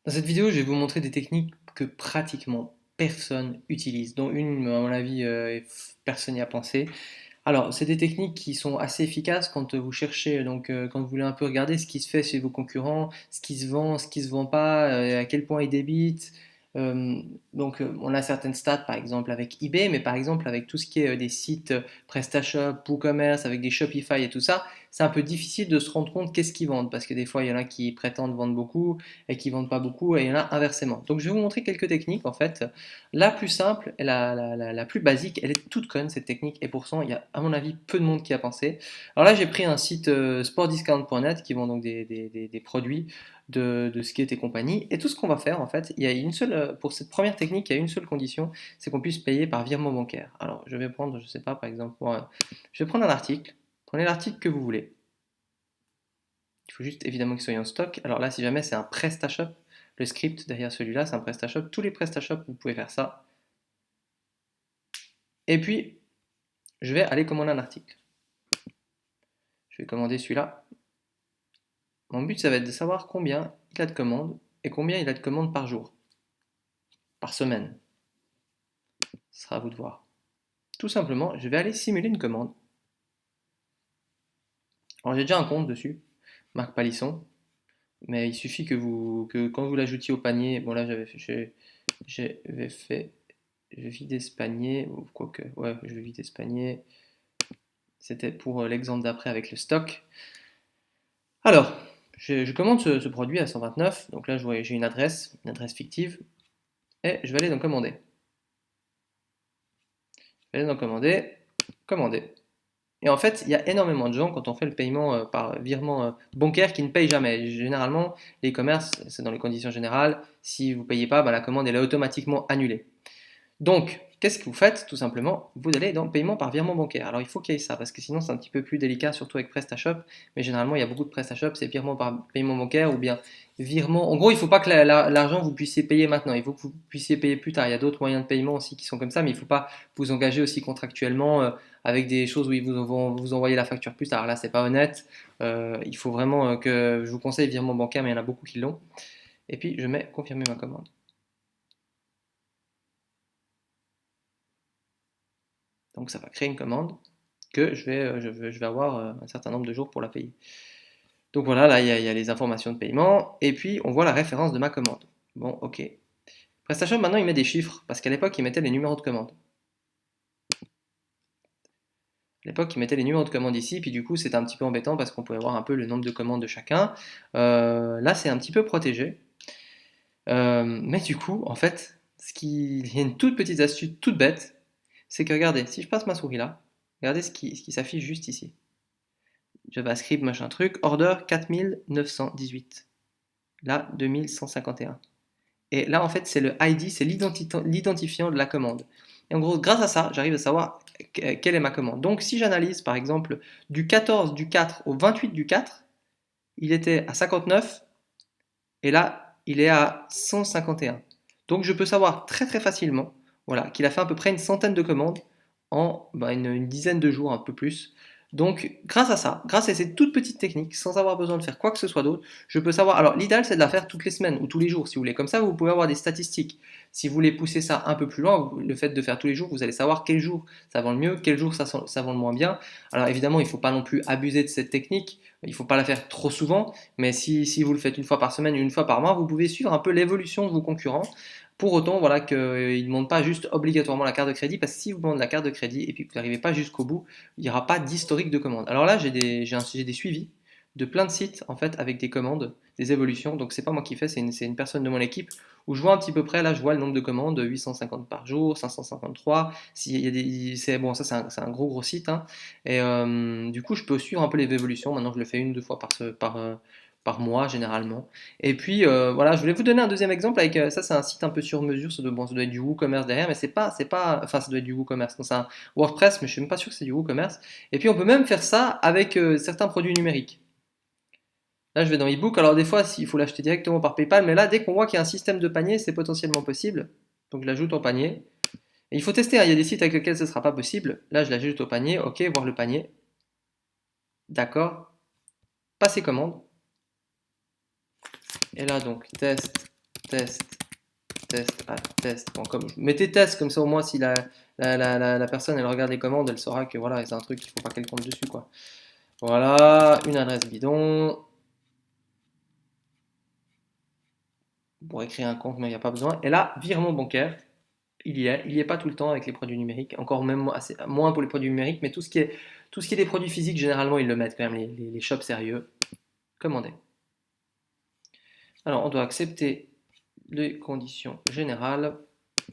Dans cette vidéo, je vais vous montrer des techniques que pratiquement personne utilise, dont une, à mon avis, personne n'y a pensé. Alors, c'est des techniques qui sont assez efficaces quand vous cherchez, quand vous voulez un peu regarder ce qui se fait chez vos concurrents, ce qui se vend pas, à quel point ils débitent. Euh, on a certaines stats, par exemple avec eBay, mais par exemple avec tout ce qui est des sites PrestaShop, WooCommerce, avec des Shopify et tout ça, c'est un peu difficile de se rendre compte qu'est-ce qu'ils vendent, parce que des fois, il y en a qui prétendent vendre beaucoup et qui vendent pas beaucoup, et il y en a inversement. Donc, je vais vous montrer quelques techniques, en fait. La plus simple, et la plus basique, elle est toute conne cette technique, et pourtant il y a à mon avis peu de monde qui a pensé. Alors là j'ai pris un site sportdiscount.net qui vend donc des produits de skate et compagnie, et tout ce qu'on va faire en fait, il y a une seule, pour cette première technique, il y a une seule condition, c'est qu'on puisse payer par virement bancaire. Alors je vais prendre, je sais pas, par exemple, je vais prendre un article, prenez l'article que vous voulez, il faut juste évidemment qu'il soit en stock. Alors là si jamais c'est un PrestaShop, le script derrière celui-là c'est un PrestaShop, tous les PrestaShop vous pouvez faire ça. Et puis, je vais aller commander un article. Je vais commander celui-là. Mon but, ça va être de savoir combien il a de commandes et combien il a de commandes par jour, par semaine. Ce sera à vous de voir. Tout simplement, je vais aller simuler une commande. Alors, j'ai déjà un compte dessus, Marc Palisson, mais il suffit que quand vous l'ajoutiez au panier, bon là, j'avais fait, je vais vider ce panier, ou quoique, ouais, je vais vider ce panier. C'était pour l'exemple d'après avec le stock. Alors, je commande ce produit à 129, donc là j'ai une adresse fictive, et je vais aller dans commander. Je vais aller dans commander, commander. Et en fait, il y a énormément de gens, quand on fait le paiement par virement bancaire, qui ne payent jamais. Généralement, les commerces, c'est dans les conditions générales, si vous ne payez pas, bah, la commande elle est automatiquement annulée. Donc, qu'est-ce que vous faites? Tout simplement, vous allez dans paiement par virement bancaire. Alors, il faut qu'il y ait ça, parce que sinon, c'est un petit peu plus délicat, surtout avec PrestaShop. Mais généralement, il y a beaucoup de PrestaShop, c'est virement par paiement bancaire ou bien virement. En gros, il ne faut pas que l'argent vous puissiez payer maintenant. Il faut que vous puissiez payer plus tard. Il y a d'autres moyens de paiement aussi qui sont comme ça, mais il ne faut pas vous engager aussi contractuellement avec des choses où ils vont vous envoyer la facture plus tard. Là, c'est pas honnête. Il faut vraiment que je vous conseille virement bancaire, mais il y en a beaucoup qui l'ont. Et puis, je mets confirmer ma commande. Donc, ça va créer une commande que je vais avoir un certain nombre de jours pour la payer. Donc voilà, là il y a les informations de paiement et puis on voit la référence de ma commande. Bon, ok. PrestaShop maintenant il met des chiffres parce qu'à l'époque il mettait les numéros de commande. À l'époque il mettait les numéros de commande ici, puis du coup c'était un petit peu embêtant parce qu'on pouvait voir un peu le nombre de commandes de chacun. Là c'est un petit peu protégé. Mais du coup, en fait, il y a une toute petite astuce toute bête, c'est que regardez, si je passe ma souris là, regardez ce qui s'affiche juste ici. JavaScript, machin truc, order 4918. Là, 2151. Et là, en fait, c'est le ID, c'est l'identifiant de la commande. Et en gros, grâce à ça, j'arrive à savoir quelle est ma commande. Donc, si j'analyse, par exemple, du 14 du 4 au 28 du 4, il était à 59, et là, il est à 151. Donc, je peux savoir très très facilement, voilà, qu'il a fait à peu près une centaine de commandes en une dizaine de jours, un peu plus. Donc, grâce à ça, grâce à ces toutes petites techniques, sans avoir besoin de faire quoi que ce soit d'autre, je peux savoir. Alors, l'idéal, c'est de la faire toutes les semaines ou tous les jours, si vous voulez. Comme ça, vous pouvez avoir des statistiques. Si vous voulez pousser ça un peu plus loin, le fait de faire tous les jours, vous allez savoir quel jour ça vend le mieux, quel jour ça vend le moins bien. Alors, évidemment, il ne faut pas non plus abuser de cette technique. Il ne faut pas la faire trop souvent, mais si vous le faites une fois par semaine, une fois par mois, vous pouvez suivre un peu l'évolution de vos concurrents. Pour autant, voilà, qu'ils ne demandent pas juste obligatoirement la carte de crédit, parce que si vous demandez la carte de crédit et puis que vous n'arrivez pas jusqu'au bout, il n'y aura pas d'historique de commande. Alors là, j'ai des suivis de plein de sites en fait avec des commandes, des évolutions. Donc c'est pas moi qui fais, c'est une personne de mon équipe où je vois un petit peu près. Là, je vois le nombre de commandes, 850 par jour, 553. S'il y a c'est bon, ça c'est un gros site. Hein. Et du coup, je peux suivre un peu les évolutions. Maintenant, je le fais une, deux fois par mois généralement. Et puis voilà, je voulais vous donner un deuxième exemple avec ça, c'est un site un peu sur mesure. Ça doit être du WooCommerce derrière, mais c'est pas, enfin, ça doit être du WooCommerce. Non, c'est un WordPress, mais je suis même pas sûr que c'est du WooCommerce. Et puis on peut même faire ça avec certains produits numériques. Là, je vais dans eBook. Alors des fois, il faut l'acheter directement par PayPal, mais là, dès qu'on voit qu'il y a un système de panier, c'est potentiellement possible. Donc je l'ajoute au panier. Et il faut tester, hein. Il y a des sites avec lesquels ce ne sera pas possible. Là, je l'ajoute au panier. Ok, voir le panier. D'accord. Passer commande. Et là, donc, test. test, test.com. Mettez test, comme ça au moins si la personne elle regarde les commandes, elle saura que voilà, c'est un truc qu'il ne faut pas qu'elle compte dessus, quoi. Voilà, une adresse bidon. Pour créer un compte, mais il n'y a pas besoin. Et là, virement bancaire, il y est pas tout le temps avec les produits numériques, encore même assez, moins pour les produits numériques, mais tout ce qui est des produits physiques, généralement, ils le mettent quand même, les shops sérieux. Commander. Alors, on doit accepter les conditions générales.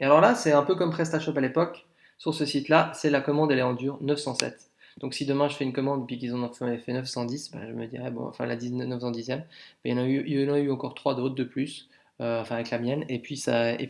Et alors là, c'est un peu comme PrestaShop à l'époque. Sur ce site-là, c'est la commande, elle est en dur 907. Donc si demain je fais une commande puis qu'ils en ont fait 910, ben, je me dirais, bon, enfin la 910e, mais il y en a eu encore 3 d'autres de plus, enfin avec la mienne, et puis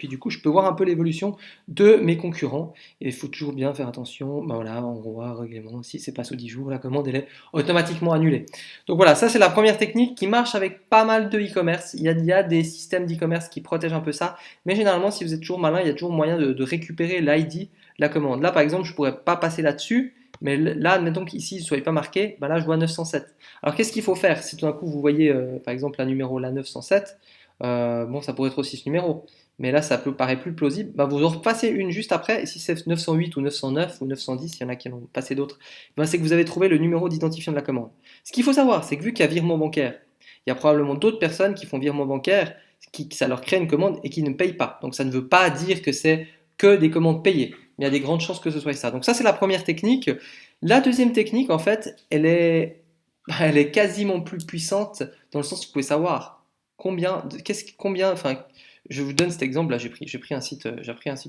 du coup je peux voir un peu l'évolution de mes concurrents, et il faut toujours bien faire attention, ben voilà, on voit règlement, si c'est pas sous 10 jours, la commande elle est automatiquement annulée. Donc voilà, ça c'est la première technique qui marche avec pas mal de e-commerce, il y a des systèmes d'e-commerce qui protègent un peu ça, mais généralement si vous êtes toujours malin, il y a toujours moyen de récupérer l'ID de la commande. Là par exemple, je pourrais pas passer là-dessus, mais là, admettons qu'ici, il ne soit pas marqué, ben là, je vois 907. Alors, qu'est-ce qu'il faut faire? Si tout d'un coup, vous voyez, par exemple, un numéro là, 907, bon, ça pourrait être aussi ce numéro. Mais là, ça peut paraître plus plausible. Ben, vous en repassez une juste après, et si c'est 908 ou 909 ou 910, il y en a qui en ont passé d'autres, ben, c'est que vous avez trouvé le numéro d'identifiant de la commande. Ce qu'il faut savoir, c'est que vu qu'il y a virement bancaire, il y a probablement d'autres personnes qui font virement bancaire, ça leur crée une commande et qui ne payent pas. Donc, ça ne veut pas dire que c'est que des commandes payées. Il y a des grandes chances que ce soit ça. Donc ça, c'est la première technique. La deuxième technique, en fait, elle est quasiment plus puissante dans le sens où vous pouvez savoir enfin, je vous donne cet exemple. Là, j'ai pris un site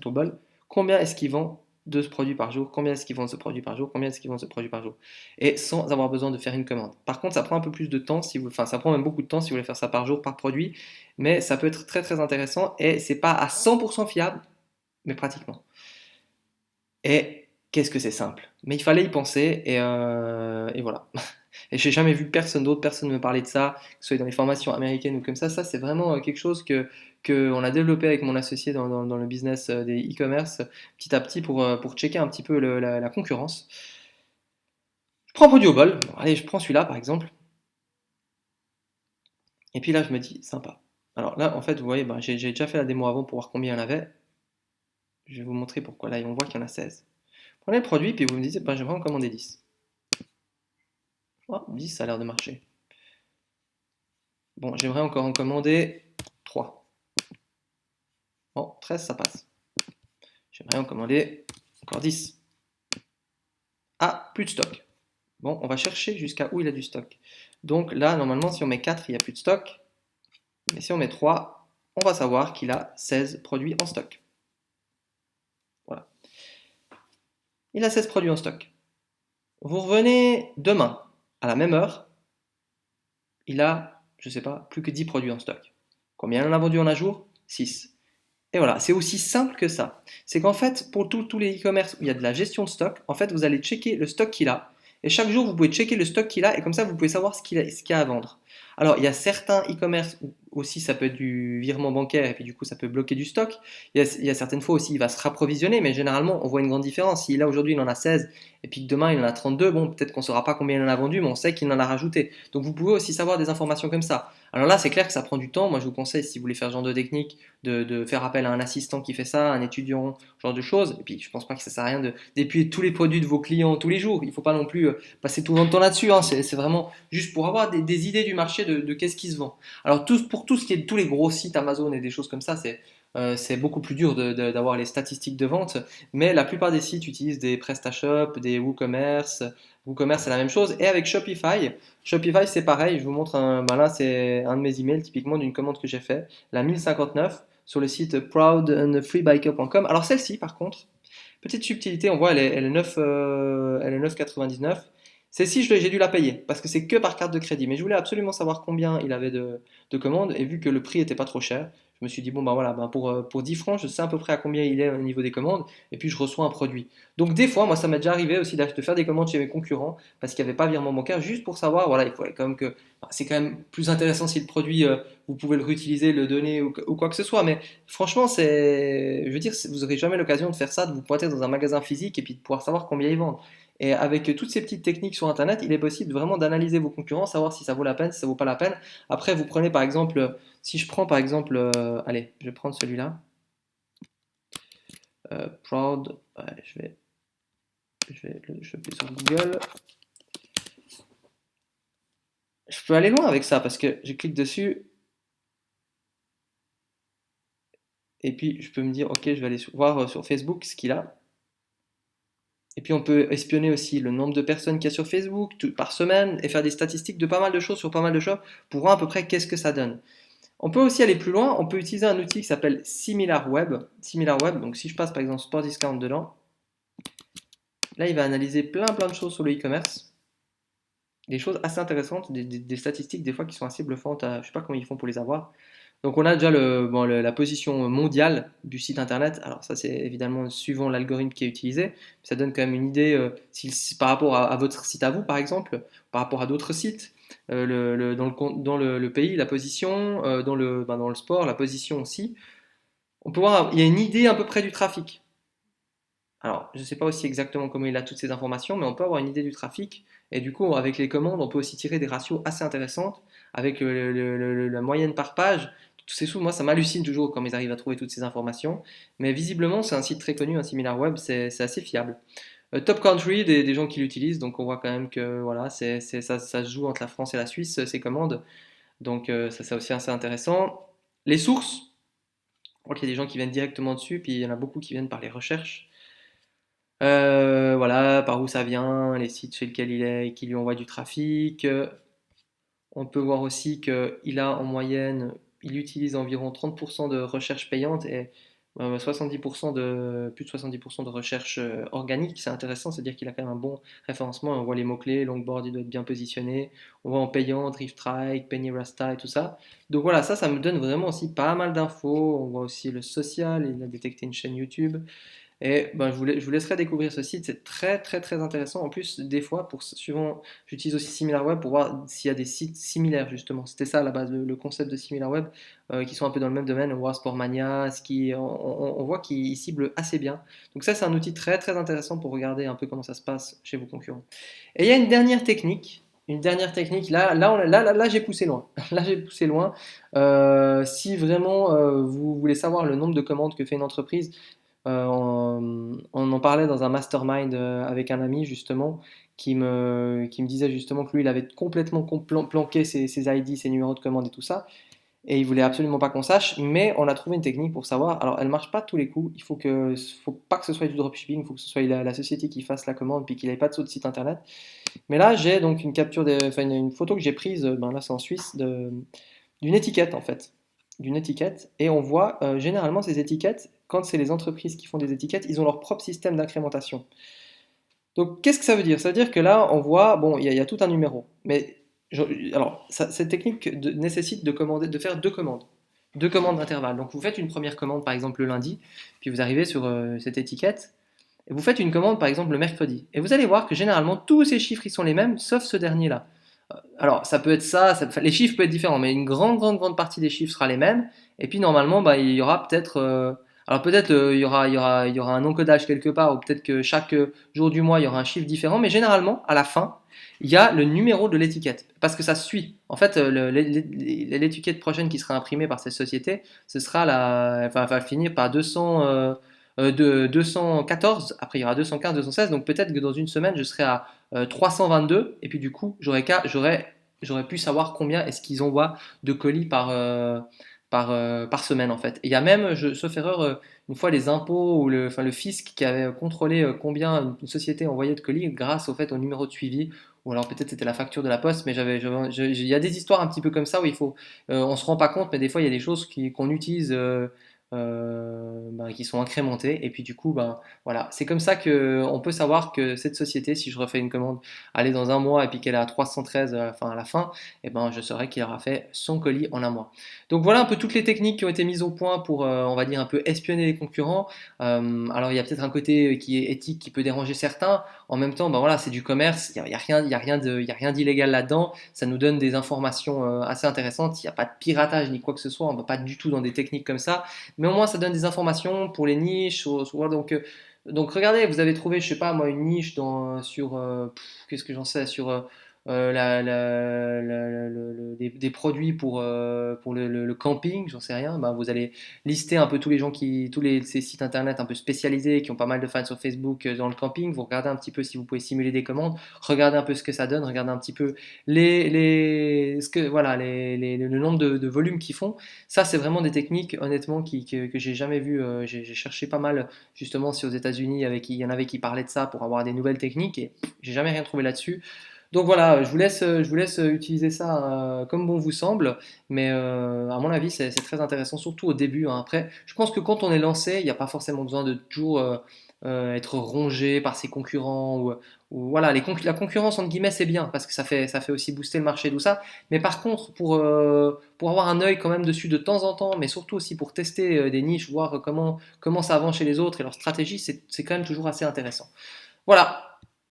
au bol. Combien est-ce qu'ils vendent de ce produit par jour? Combien est-ce qu'ils vendent ce produit par jour? Combien est-ce qu'ils vendent ce produit par jour? Et sans avoir besoin de faire une commande. Par contre, ça prend un peu plus de temps enfin, ça prend même beaucoup de temps si vous voulez faire ça par jour, par produit. Mais ça peut être très très intéressant et c'est pas à 100% fiable, mais pratiquement. Et qu'est-ce que c'est simple. Mais il fallait y penser et voilà. Et j'ai jamais vu personne me parler de ça, que ce soit dans les formations américaines ou comme ça. Ça, c'est vraiment quelque chose que on a développé avec mon associé dans le business des e-commerce petit à petit pour checker un petit peu la concurrence. Je prends un produit au bol. Bon, allez, je prends celui-là par exemple. Et puis là, je me dis, sympa. Alors là, en fait, vous voyez, ben, j'ai déjà fait la démo avant pour voir combien il y en avait. Je vais vous montrer pourquoi. Là, on voit qu'il y en a 16. Prenez le produit, puis vous me dites, ben, j'aimerais en commander 10. Oh, 10, ça a l'air de marcher. Bon, j'aimerais encore en commander 3. Bon, 13, ça passe. J'aimerais en commander encore 10. Ah, plus de stock. Bon, on va chercher jusqu'à où il a du stock. Donc là, normalement, si on met 4, il n'y a plus de stock. Mais si on met 3, on va savoir qu'il a 16 produits en stock. Voilà. Il a 16 produits en stock. Vous revenez demain, à la même heure, il a, je ne sais pas, plus que 10 produits en stock. Combien il en a vendu en un jour? 6. Et voilà, c'est aussi simple que ça. C'est qu'en fait, pour tous les e-commerce où il y a de la gestion de stock, en fait, vous allez checker le stock qu'il a. Et chaque jour, vous pouvez checker le stock qu'il a et comme ça, vous pouvez savoir ce qu'il y a à vendre. Alors, il y a certains e-commerce où aussi ça peut être du virement bancaire et puis du coup, ça peut bloquer du stock. Il y a certaines fois aussi, il va se rapprovisionner, mais généralement, on voit une grande différence. Si là, aujourd'hui, il en a 16 et puis que demain, il en a 32, bon, peut-être qu'on ne saura pas combien il en a vendu, mais on sait qu'il en a rajouté. Donc, vous pouvez aussi savoir des informations comme ça. Alors là, c'est clair que ça prend du temps. Moi, je vous conseille, si vous voulez faire ce genre de technique, de faire appel à un assistant qui fait ça, un étudiant, ce genre de choses. Et puis, je pense pas que ça sert à rien d'épuyer tous les produits de vos clients tous les jours. Il faut pas non plus passer tout le temps là-dessus. Hein. C'est vraiment juste pour avoir des idées du marché de qu'est-ce qui se vend. Alors, pour tout ce qui est tous les gros sites Amazon et des choses comme ça, c'est beaucoup plus dur d'avoir les statistiques de vente, mais la plupart des sites utilisent des PrestaShop, des WooCommerce. WooCommerce, c'est la même chose. Et avec Shopify, Shopify, c'est pareil. Je vous montre ben là, c'est un de mes emails, typiquement d'une commande que j'ai fait, la 1059, sur le site proudandfreebiker.com. Alors, celle-ci, par contre, petite subtilité, on voit, elle est 9, elle est 9,99. Celle-ci, j'ai dû la payer parce que c'est que par carte de crédit. Mais je voulais absolument savoir combien il avait de commandes et vu que le prix était pas trop cher, je me suis dit, bon, ben voilà, ben pour 10 francs, je sais à peu près à combien il est au niveau des commandes et puis je reçois un produit. Donc, des fois, moi, ça m'est déjà arrivé aussi de faire des commandes chez mes concurrents parce qu'il n'y avait pas virement bancaire juste pour savoir, voilà, il faut quand même que. C'est quand même plus intéressant si le produit, vous pouvez le réutiliser, le donner ou quoi que ce soit. Mais franchement, je veux dire, vous n'aurez jamais l'occasion de faire ça, de vous pointer dans un magasin physique et puis de pouvoir savoir combien ils vendent. Et avec toutes ces petites techniques sur Internet, il est possible vraiment d'analyser vos concurrents, savoir si ça vaut la peine, si ça vaut pas la peine. Après, vous prenez par exemple si je prends par exemple, allez, je vais prendre celui-là, Proud, ouais, je vais choper sur Google. Je peux aller loin avec ça parce que je clique dessus et puis je peux me dire, ok, je vais aller voir sur Facebook ce qu'il a. Et puis on peut espionner aussi le nombre de personnes qu'il y a sur Facebook par semaine et faire des statistiques de pas mal de choses sur pas mal de choses pour voir à peu près qu'est-ce que ça donne. On peut aussi aller plus loin, on peut utiliser un outil qui s'appelle SimilarWeb. SimilarWeb, donc si je passe par exemple Sport Discount dedans, là il va analyser plein de choses sur le e-commerce. Des choses assez intéressantes, des statistiques des fois qui sont assez bluffantes, je ne sais pas comment ils font pour les avoir. Donc on a déjà la position mondiale du site internet. Alors ça c'est évidemment suivant l'algorithme qui est utilisé. Ça donne quand même une idée par rapport à votre site à vous par exemple, par rapport à d'autres sites, dans le pays, la position, dans le sport, la position aussi. On peut voir, il y a une idée à peu près du trafic. Alors, je ne sais pas aussi exactement comment il a toutes ces informations, mais on peut avoir une idée du trafic. Et du coup, avec les commandes, on peut aussi tirer des ratios assez intéressantes avec la moyenne par page. Tous ces sous, moi, ça m'hallucine toujours quand ils arrivent à trouver toutes ces informations. Mais visiblement, c'est un site très connu, un SimilarWeb, c'est assez fiable. Top Country, des gens qui l'utilisent, donc on voit quand même que voilà, ça se joue entre la France et la Suisse, ces commandes. Donc ça, c'est aussi assez intéressant. Les sources, je crois qu'il y a des gens qui viennent directement dessus, puis il y en a beaucoup qui viennent par les recherches. Voilà, par où ça vient, les sites chez lesquels il est et qui lui envoient du trafic. On peut voir aussi qu'il a en moyenne, il utilise environ 30% de recherche payante et 70% plus de 70% de recherche organique. C'est intéressant, c'est-à-dire qu'il a quand même un bon référencement. On voit les mots-clés, longboard, il doit être bien positionné. On voit en payant, Drift Penny Rasta et tout ça. Donc voilà, ça me donne vraiment aussi pas mal d'infos. On voit aussi le social, il a détecté une chaîne YouTube. Et ben, je vous laisserai découvrir ce site, c'est très intéressant. En plus, des fois, suivant, j'utilise aussi SimilarWeb pour voir s'il y a des sites similaires, justement. C'était ça à la base, le concept de SimilarWeb, qui sont un peu dans le même domaine. On voit Sportmania, on voit qu'ils ciblent assez bien. Donc ça, c'est un outil très intéressant pour regarder un peu comment ça se passe chez vos concurrents. Et il y a une dernière technique. Là, j'ai poussé loin. Là, j'ai poussé loin. Si vraiment vous voulez savoir le nombre de commandes que fait une entreprise, on en parlait dans un mastermind avec un ami justement qui me disait justement que lui il avait complètement planqué ses ID, ses numéros de commande et tout ça et il voulait absolument pas qu'on sache, mais on a trouvé une technique pour savoir. Alors elle marche pas tous les coups, faut pas que ce soit du dropshipping, il faut que ce soit la société qui fasse la commande puis qu'il n'ait pas de saut de site internet. Mais là j'ai donc une photo que j'ai prise, ben là c'est en Suisse, d'une étiquette en fait, d'une étiquette, et on voit généralement ces étiquettes, quand c'est les entreprises qui font des étiquettes, ils ont leur propre système d'incrémentation. Donc qu'est-ce que ça veut dire? Ça veut dire que là, on voit, bon, il y a tout un numéro, mais alors cette technique nécessite de faire deux commandes d'intervalle. Donc vous faites une première commande par exemple le lundi, puis vous arrivez sur cette étiquette, et vous faites une commande par exemple le mercredi, et vous allez voir que généralement tous ces chiffres ils sont les mêmes, sauf ce dernier-là. Alors, ça peut être les chiffres peuvent être différents, mais une grande partie des chiffres sera les mêmes. Et puis normalement, bah, il y aura peut-être, alors peut-être il y aura un encodage quelque part, ou peut-être que chaque jour du mois il y aura un chiffre différent, mais généralement à la fin, il y a le numéro de l'étiquette, parce que ça suit. En fait, l'étiquette prochaine qui sera imprimée par cette société, ce sera enfin, va finir par 214. Après il y aura 215, 216. Donc peut-être que dans une semaine je serai à 322, et puis du coup, j'aurais pu savoir combien est-ce qu'ils envoient de colis par semaine en fait. Et il y a même, sauf erreur, une fois les impôts ou le fisc qui avait contrôlé combien une société envoyait de colis grâce au fait au numéro de suivi, ou alors peut-être c'était la facture de la poste, mais il y a des histoires un petit peu comme ça où on se rend pas compte, mais des fois il y a des choses qu'on utilise. Qui sont incrémentées et puis du coup voilà, c'est comme ça que on peut savoir que cette société, si je refais une commande, elle est dans un mois et puis qu'elle est à 313 à la fin, et ben je saurai qu'il aura fait son colis en un mois. Donc voilà un peu toutes les techniques qui ont été mises au point pour on va dire un peu espionner les concurrents. Alors il y a peut-être un côté qui est éthique qui peut déranger certains. En même temps, voilà, c'est du commerce, il y a rien d'illégal là-dedans. Ça nous donne des informations assez intéressantes. Il n'y a pas de piratage ni quoi que ce soit. On ne va pas du tout dans des techniques comme ça, mais au moins ça donne des informations pour les niches. Donc regardez, vous avez trouvé, je sais pas moi, une niche qu'est-ce que j'en sais, sur des produits pour le camping, j'en sais rien, ben, vous allez lister un peu tous les gens ces sites internet un peu spécialisés qui ont pas mal de fans sur Facebook dans le camping. Vous regardez un petit peu si vous pouvez simuler des commandes, regardez un peu ce que ça donne, regardez un petit peu voilà, le nombre de volumes qu'ils font. Ça, c'est vraiment des techniques, honnêtement, que j'ai jamais vu. J'ai cherché pas mal, justement, si aux États-Unis, il y en avait qui parlaient de ça pour avoir des nouvelles techniques et j'ai jamais rien trouvé là-dessus. Donc voilà, je vous laisse utiliser ça comme bon vous semble, mais à mon avis, c'est très intéressant, surtout au début, hein. Après, je pense que quand on est lancé, il n'y a pas forcément besoin de toujours être rongé par ses concurrents ou voilà, la concurrence entre guillemets c'est bien parce que ça fait aussi booster le marché tout ça. Mais par contre, pour avoir un œil quand même dessus de temps en temps, mais surtout aussi pour tester des niches, voir comment ça avance chez les autres et leur stratégie, c'est quand même toujours assez intéressant. Voilà,